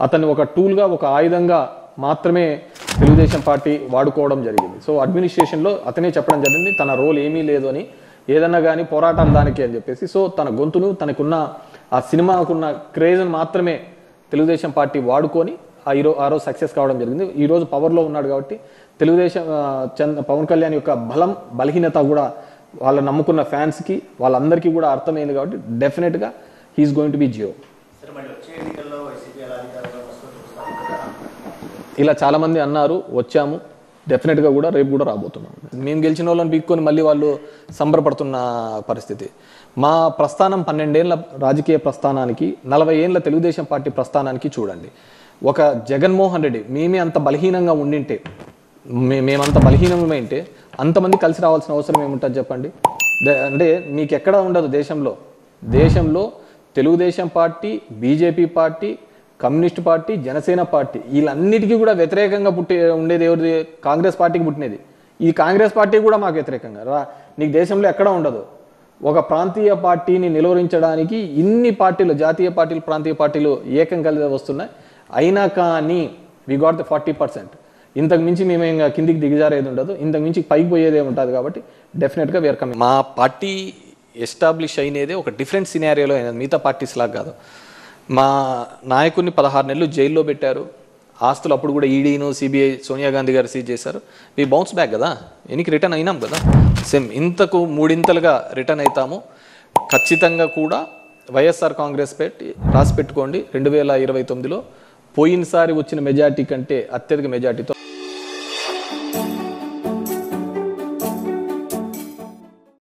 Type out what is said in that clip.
అతన్ని ఒక టూల్గా ఒక ఆయుధంగా మాత్రమే తెలుగుదేశం పార్టీ వాడుకోవడం జరిగింది. సో అడ్మినిస్ట్రేషన్లో అతనే చెప్పడం జరిగింది తన రోల్ ఏమీ లేదు అని, ఏదన్నా కానీ పోరాటాలు దానికి అని చెప్పేసి. సో తన గొంతును తనకున్న ఆ సినిమాకున్న క్రేజ్ని మాత్రమే తెలుగుదేశం పార్టీ వాడుకొని ఆ రోజు సక్సెస్ కావడం జరిగింది. ఈరోజు పవర్లో ఉన్నాడు కాబట్టి తెలుగుదేశం పవన్ కళ్యాణ్ యొక్క బలహీనత కూడా వాళ్ళ నమ్ముకున్న ఫ్యాన్స్కి వాళ్ళందరికీ కూడా అర్థమైంది కాబట్టి డెఫినెట్గా హీఈస్ గోయింగ్ టు బి జియో. ఇలా చాలామంది అన్నారు, వచ్చాము, డెఫినెట్గా కూడా రేపు కూడా రాబోతున్నాం. మేము గెలిచిన వాళ్ళని పీక్కొని మళ్ళీ వాళ్ళు సంబరపడుతున్న పరిస్థితి. మా ప్రస్థానం 12 ఏళ్ళ రాజకీయ ప్రస్థానానికి 40 ఏళ్ళ తెలుగుదేశం పార్టీ ప్రస్థానానికి చూడండి. ఒక జగన్మోహన్ రెడ్డి మేమే అంత బలహీనంగా ఉండింటే, మేమంత బలహీనమైంటే అంతమంది కలిసి రావాల్సిన అవసరం ఏముంటుంది చెప్పండి. అంటే మీకు ఎక్కడా ఉండదు దేశంలో Telugu Desam party, BJP party, communist party, Janasena party వీళ్ళన్నిటికీ కూడా వ్యతిరేకంగా ఉండేది ఎవరిది? కాంగ్రెస్ పార్టీకి పుట్టినది. ఈ కాంగ్రెస్ పార్టీ కూడా మాకు వ్యతిరేకంగా నీకు దేశంలో ఎక్కడా ఉండదు. ఒక ప్రాంతీయ పార్టీని నిలువరించడానికి ఇన్ని పార్టీలు, జాతీయ పార్టీలు, ప్రాంతీయ పార్టీలు ఏకం కలిసి వస్తున్నాయి. అయినా కానీ వి గాట్ ద 40%. ఇంతకు మించి మేము ఇంకా కిందికి దిగజారేది ఉండదు, ఇంతకు మించి పైకి పోయేదే ఉంటుంది. కాబట్టి డెఫినెట్గా వీఆర్ కమింగ్. మా పార్టీ ఎస్టాబ్లిష్ అయినదే ఒక డిఫరెంట్ సినారియోలో అయినది, మిగతా పార్టీస్ లాగా కాదు. మా నాయకుడిని 16 నెలలు జైల్లో పెట్టారు. ఆస్తులు అప్పుడు కూడా ఈడీను, సిబిఐ, సోనియా గాంధీ గారు సీజ్ చేశారు. వి బౌన్స్ బ్యాక్ కదా, ఎనికి రిటర్న్ అయినాం కదా. సేమ్ ఇంతకు 3 ఇంతలుగా రిటర్న్ అవుతాము. ఖచ్చితంగా కూడా వైఎస్ఆర్ కాంగ్రెస్ రాసి పెట్టుకోండి, 2029లో పోయినసారి వచ్చిన మెజార్టీ కంటే అత్యధిక మెజార్టీతో